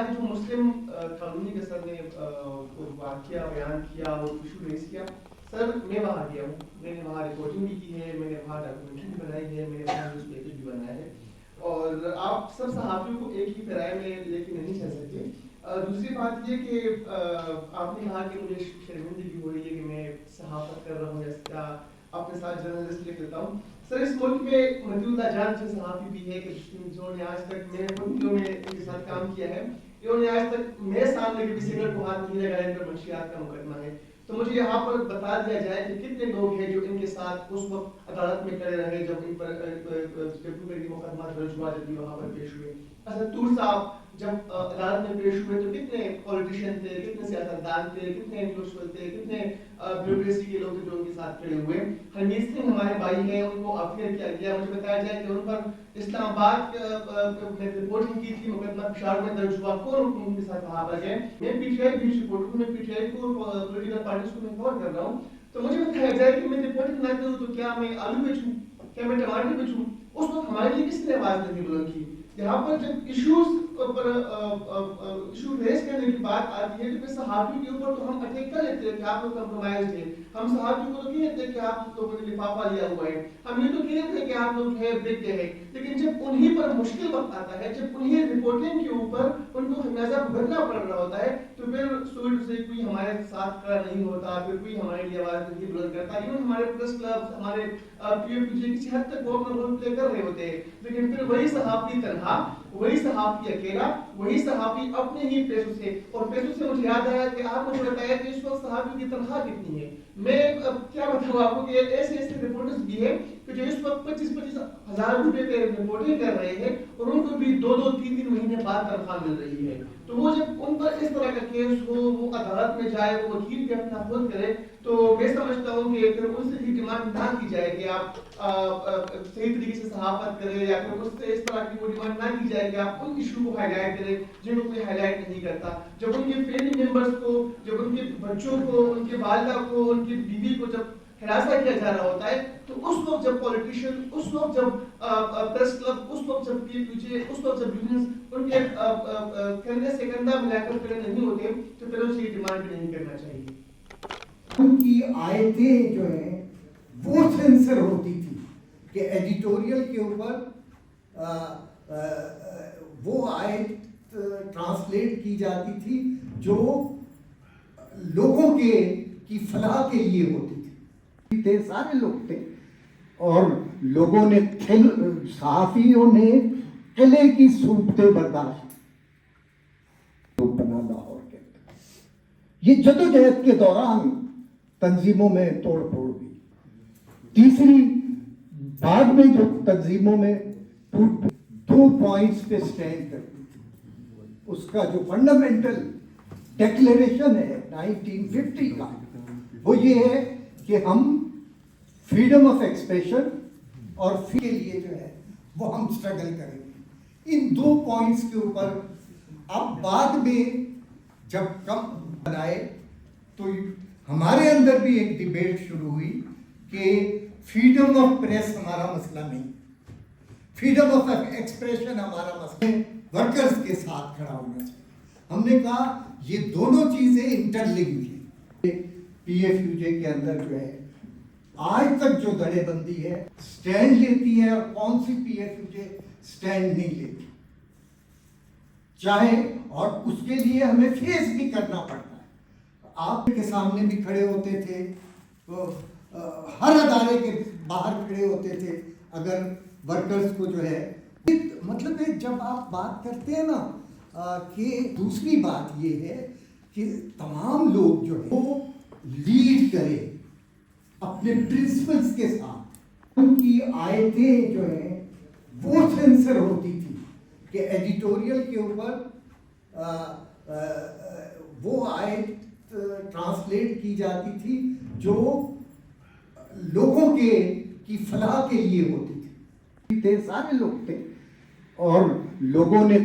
کہ جو مسلم کالونی کے سر نے واقعہ بیان کیا اور ایشو ریز کیا، سر میں وہاں گیا ہوں، میں نے وہاں رپورٹنگ بھی کی ہے، میں نے وہاں ڈاکومنٹری بھی بنائی ہے، میں نے وہاں نیوز پیپر بھی بنایا ہے، اور آپ سب صحافیوں کو ایک ہی پیرائے میں لے کے نہیں چل سکتے۔ دوسری بات یہ کہ آپ نے کہا کہ مجھے شرمندگی ہو رہی ہے کہ میں صحافت کر رہا ہوں یا اپنے ساتھ جرنلسٹ لے لیتا ہوں۔ سر اس ملک میں مدی اللہ جان سے صحافی بھی ہے کہ جنہوں نے آج تک میں ان کے ساتھ کام کیا ہے، انہوں نے آج تک میرے سامنے کبھی سگریٹ کو ہاتھ نہیں لگایا، ان پر منشیات کا مقدمہ ہے۔ تو مجھے یہاں پر بتا دیا جائے کہ کتنے لوگ ہیں جو ان کے ساتھ اس وقت عدالت میں کھڑے رہے جب ان پر مقدمہ درج ہوا، جب وہاں پر پیش ہوئے۔ اسد طور صاحب جب عدالت میں پیش ہوئے تو کتنے پولیٹیشین تھے، کتنے سیاستدان تھے، کتنے انٹلیکچوئل تھے، کتنے بیوروکریسی کے لوگ جو ان کے ساتھ کھڑے ہوئے۔ حمید سنگھ ہمارے بھائی ہیں، ان کو افیئر کیا گیا، مجھے بتایا جائے کہ ان پر اسلام آباد میں رپورٹنگ کی تھی، مقدمہ پشاور میں درج ہوا، کون ان کے ساتھ وہاں پر گئے۔ میں پی ٹی آئی بھی رپورٹر ہوں، میں پی ٹی آئی کو پولیٹیکل پارٹیز کو میں کور کر رہا ہوں، تو مجھے بتایا جائے کہ میں رپورٹنگ نہ کروں تو کیا میں آلو بیچوں، کیا میں ٹماٹر بیچوں؟ اس وقت ہمارے لیے کس نے آواز نہیں بلند کی؟ یہاں پر جب ایشوز پر ایشو ریز کرنے کی بات آتی ہے تو پھر صحافیوں کے اوپر تو ہم اٹیک کر لیتے ہیں کہ آپ لوگ کمپرومائز ہیں، ہم صحافیوں کو تو کہتے ہیں کہ آپ لوگوں نے لفافہ لیا ہوا ہے، ہم یہ تو کہتے ہیں کہ آپ لوگ جو ہے بک گئے ہیں، لیکن جب انہیں پر مشکل وقت آتا ہے، جب انہیں رپورٹنگ کے اوپر ان کو خمیازہ بھرنا پڑ رہا ہوتا ہے، تو پھر سوچ سے کوئی ہمارے ساتھ کھڑا نہیں ہوتا، پھر کوئی ہمارے لیے آواز نہیں بلند کرتا۔ ایون ہمارے پریس کلب، ہمارے پی ایف پی جے کسی حد تک وہ اپنا رول پلے کر رہے ہوتے ہیں، لیکن پھر وہی صحافی تنہا، وہی صحافی اکیلا، وہی صحافی اپنے ہی پیسوں سے، اور پیسوں سے مجھے یاد آیا کہ آپ مجھے بتایا کہ اس وقت صحافی کی تنخواہ کتنی ہے۔ میں کیا بتاؤں آپ کو کہ ایسے رپورٹرز بھی ہیں کہ جو اس وقت 25-25 ہزار روپے پہ رپورٹنگ کر رہے ہیں اور ان کو بھی 2-2 3-3 مہینے بعد تنخواہ مل رہی ہے۔ تو وہ جب ان پر اس طرح کا کیس ہو، وہ عدالت میں جائے، وہ وکیل بھی اپنا خود کرے، تو میں سمجھتا ہوں کہ پھر ان سے بھی ڈیمانڈ نہ کی جائے کہ آپ صحیح طریقے سے صحافت کریں، یا پھر اس سے اس طرح کی وہ ڈیمانڈ نہ کی جائے کہ آپ ان ایشو کو ہائی لائٹ کریں جن کو کوئی ہائی لائٹ نہیں کرتا۔ جب ان کے فیملی ممبرس کو، جب ان کے بچوں کو، ان کے والدہ کو، ان کی بیوی کو جب ہراساں کیا جا رہا ہوتا ہے، تو اس وقت جب پولیٹیشین، اس وقت جب پریس کلب، اس وقت جب پی پی جے، اس وقت جب یونینز ان کے کندھے سے کندھا ملا کر کھڑے نہیں ہوتے، تو پھر ان سے یہ ڈیمانڈ بھی نہیں کرنا چاہیے۔ ان کی آیتیں جو ہیں وہ سینسر ہوتی تھی کہ ایڈیٹوریل کے اوپر وہ آیت ٹرانسلیٹ کی جاتی تھی جو لوگوں کی فلاح کے لیے ہوتی تھی۔ سارے لوگ تھے اور لوگوں نے، صحافیوں نے قلعے کی صورتیں برداشت بنا لاہور کے اندر۔ یہ جدوجہد کے دوران تنظیموں میں توڑ پھوڑ ہوئی۔ تیسری، بعد میں جو تنظیموں میں 2 پوائنٹس پہ سٹینڈ کرتی تھی، اس کا جو فنڈامنٹل ڈیکلیریشن ہے 1950 کا، وہ یہ ہے کہ ہم فریڈم آف ایکسپریشن اور کے لیے جو ہے وہ ہم سٹرگل کریں گے۔ ان 2 پوائنٹس کے اوپر اب بعد میں جب کم بنائے تو ہمارے اندر بھی ایک ڈیبیٹ شروع ہوئی کہ فریڈم آف پریس ہمارا مسئلہ نہیں، فریڈم آف ایکسپریشن ہمارا مسئلہ ہے، ورکرز کے ساتھ کھڑا ہونا چاہیے۔ ہم نے کہا یہ دونوں چیزیں انٹر لنکڈ ہیں۔ پی ایف یو جے کے اندر جو ہے آج تک جو دڑے بندی ہے سٹینڈ لیتی ہے، اور کون سی P F U J stand نہیں لیتی، چاہے، اور اس کے لیے ہمیں فیس بھی کرنا پڑتا ہے۔ آپ کے سامنے بھی کھڑے ہوتے تھے، ہر ادارے کے باہر کھڑے ہوتے تھے اگر ورکرز کو جو ہے، مطلب ہے جب آپ بات کرتے ہیں نا کہ دوسری بات یہ ہے کہ تمام لوگ جو ہے وہ لیڈ کرے اپنے پرنسپلز کے ساتھ۔ ان کی آیتیں جو ہیں وہ سینسر ہوتی تھی کہ ایڈیٹوریل کے اوپر وہ آیت ٹرانسلیٹ کی جاتی تھی جو لوگوں کی فلاح کے لیے ہوتی تھی۔ سارے لوگ تھے اور لوگوں نے،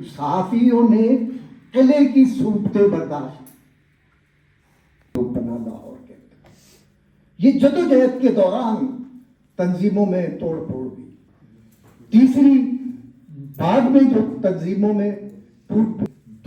صحافیوں نے قلعے کی صورتیں برداشت بنا لاہور کے اندر۔ یہ جدوجہد کے دوران تنظیموں میں توڑ پھوڑ ہوئی۔ تیسری، بعد میں جو تنظیموں میں